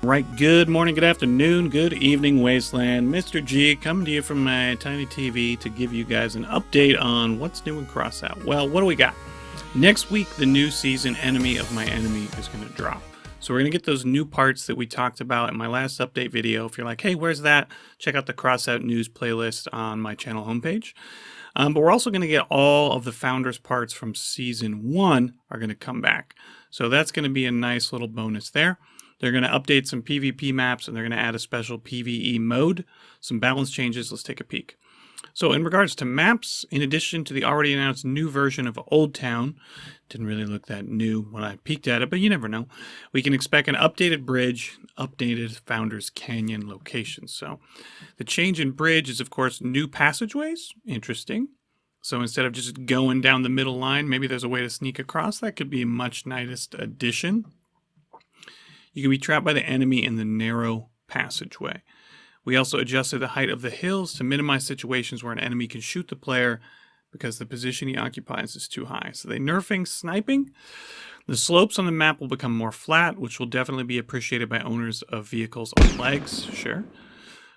Right, good morning, good afternoon, good evening, Wasteland. Mr. G coming to you from my tiny TV to give you guys an update on what's new in Crossout. Well, what do we got? Next week, the new season, Enemy of My Enemy, is going to drop. So we're going to get those new parts that we talked about in my last update video. If you're like, hey, where's that? Check out the Crossout News playlist on my channel homepage. But we're also going to get all of the Founders parts from Season 1 are going to come back. So that's going to be a nice little bonus there. They're going to update some PvP maps, and they're going to add a special PvE mode, some balance changes. Let's take a peek. So in regards to maps, in addition to the already announced new version of Old Town, didn't really look that new when I peeked at it, but you never know, we can expect an updated bridge, updated Founders Canyon location. So the change in bridge is, of course, new passageways. Interesting. So instead of just going down the middle line, maybe there's a way to sneak across. That could be a much nicest addition. You can be trapped by the enemy in the narrow passageway. We also adjusted the height of the hills to minimize situations where an enemy can shoot the player because the position he occupies is too high. So they're nerfing sniping. The slopes on the map will become more flat, which will definitely be appreciated by owners of vehicles on legs, sure.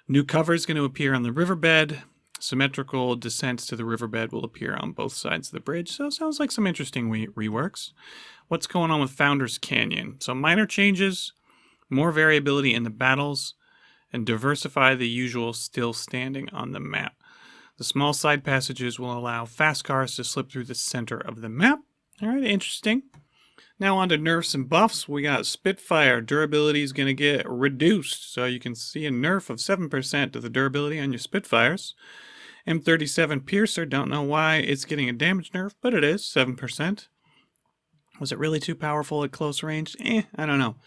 New cover is going to appear on the riverbed. Symmetrical descents to the riverbed will appear on both sides of the bridge. So it sounds like some interesting reworks. What's going on with Founders Canyon? So minor changes, more variability in the battles, and diversify the usual still standing on the map. The small side passages will allow fast cars to slip through the center of the map. All right, interesting. Now on to nerfs and buffs. We got Spitfire. Durability is going to get reduced. So you can see a nerf of 7% to the durability on your Spitfires. M37 Piercer, don't know why it's getting a damage nerf, but it is, 7%. Was it really too powerful at close range? I don't know.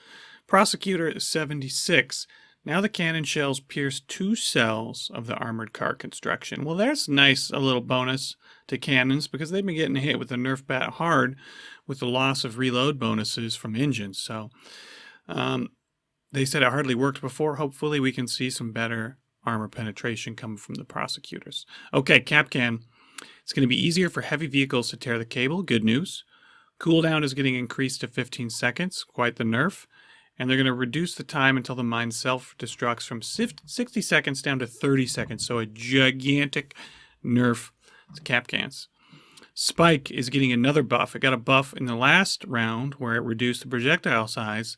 Prosecutor is 76. Now the cannon shells pierce 2 cells of the armored car construction. Well, there's nice, a little bonus to cannons because they've been getting hit with the Nerf bat hard with the loss of reload bonuses from engines. So they said it hardly worked before. Hopefully we can see some better armor penetration coming from the prosecutors. Okay, Capcan. It's going to be easier for heavy vehicles to tear the cable. Good news. Cooldown is getting increased to 15 seconds, quite the nerf, and they're going to reduce the time until the mine self-destructs from 60 seconds down to 30 seconds, so a gigantic nerf to Capcans. Spike is getting another buff. It got a buff in the last round where it reduced the projectile size.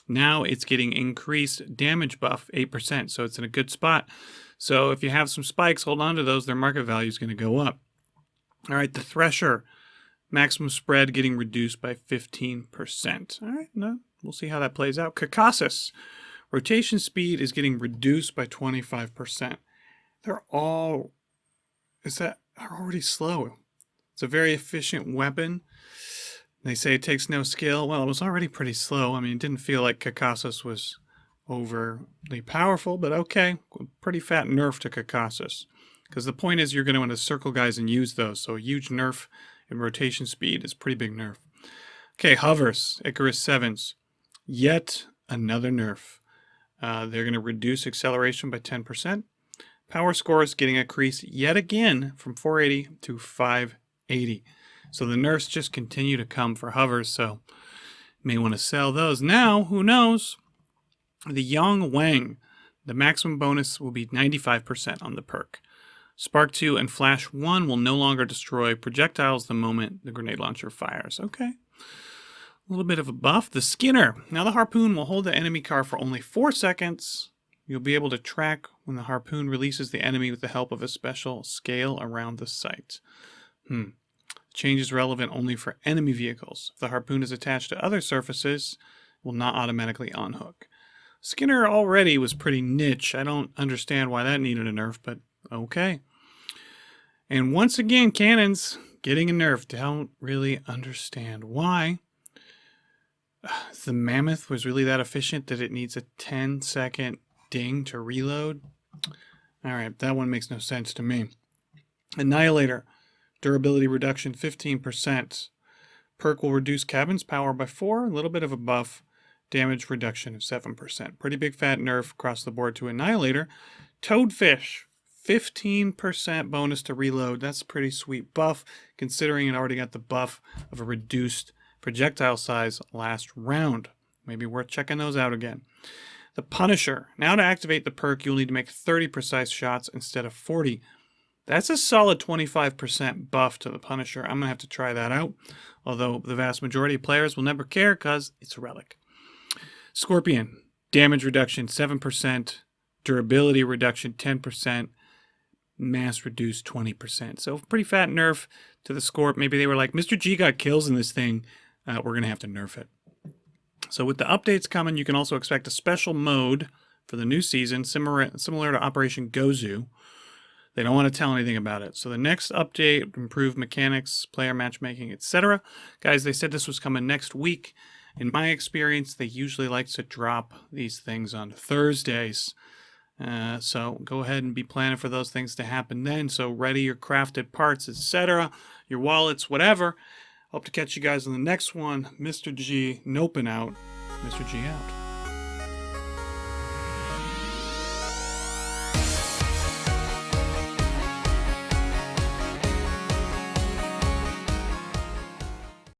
Now it's getting increased damage buff, 8%, so it's in a good spot. So if you have some spikes, hold on to those. Their market value is going to go up. All right, the Thresher. Maximum spread getting reduced by 15%. All right, no, we'll see how that plays out. Caucasus. Rotation speed is getting reduced by 25%. They're already slow. It's a very efficient weapon. They say it takes no skill. Well, it was already pretty slow. I mean, it didn't feel like Caucasus was overly powerful, but okay. Pretty fat nerf to Caucasus. Because the point is you're going to want to circle guys and use those. So a huge nerf in rotation speed is pretty big nerf. Okay, hovers, Icarus 7s. Yet another nerf. They're going to reduce acceleration by 10%. Power score is getting increased yet again from 480 to 580. So the nerfs just continue to come for hovers, so you may want to sell those. Now, who knows? The Yang Wang. The maximum bonus will be 95% on the perk. Spark 2 and Flash 1 will no longer destroy projectiles the moment the grenade launcher fires. Okay. A little bit of a buff. The Skinner. Now the harpoon will hold the enemy car for only 4 seconds. You'll be able to track when the harpoon releases the enemy with the help of a special scale around the sight. Change is relevant only for enemy vehicles. If the harpoon is attached to other surfaces, it will not automatically unhook. Skinner already was pretty niche. I don't understand why that needed a nerf, but okay. And once again, cannons getting a nerf. Don't really understand why. The Mammoth was really that efficient that it needs a 10-second ding to reload. All right, that one makes no sense to me. Annihilator. Durability reduction 15%. Perk will reduce cabin's power by 4. A little bit of a buff. Damage reduction of 7%. Pretty big fat nerf across the board to Annihilator. Toadfish. 15% bonus to reload. That's a pretty sweet buff, considering it already got the buff of a reduced projectile size last round. Maybe worth checking those out again. The Punisher. Now to activate the perk, you'll need to make 30 precise shots instead of 40. That's a solid 25% buff to the Punisher. I'm going to have to try that out, although the vast majority of players will never care because it's a relic. Scorpion. Damage reduction 7%, durability reduction 10%, mass reduced 20%. So pretty fat nerf to the Scorp. Maybe they were like, Mr. G got kills in this thing. We're going to have to nerf it. So with the updates coming, you can also expect a special mode for the new season, similar to Operation Gozu. They don't want to tell anything about it. So the next update, improved mechanics, player matchmaking, etc. Guys, they said this was coming next week. In my experience, they usually like to drop these things on Thursdays. So go ahead and be planning for those things to happen then. So ready your crafted parts, etc., your wallets, whatever. Hope to catch you guys on the next one. Mr. G, noping out. Mr. G out.